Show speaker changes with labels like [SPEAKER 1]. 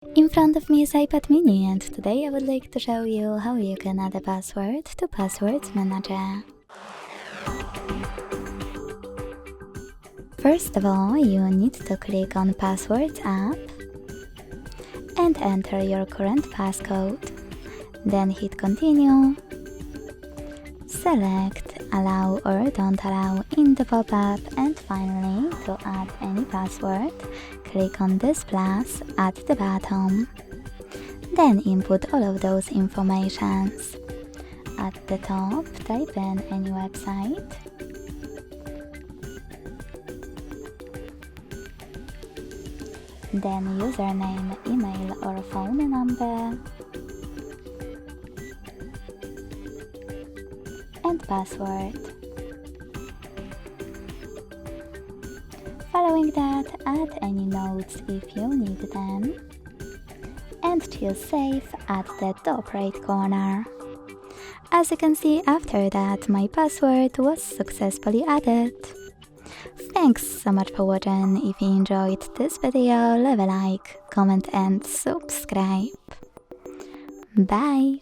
[SPEAKER 1] In front of me is iPad mini, and today I would like to show you how you can add a password to Passwords Manager. First of all, you need to click on Passwords app and enter your current passcode. Then hit Continue. Select Allow or Don't Allow in the pop-up, and finally, to add any password, click on this plus at the bottom. Then input all of those informations. At the top, type in any website. Then username, email or phone number. And password. Following that, add any notes if you need them. And choose Save at the top right corner. As you can see, after that, my password was successfully added. Thanks so much for watching. If you enjoyed this video, leave a like, comment and subscribe. Bye!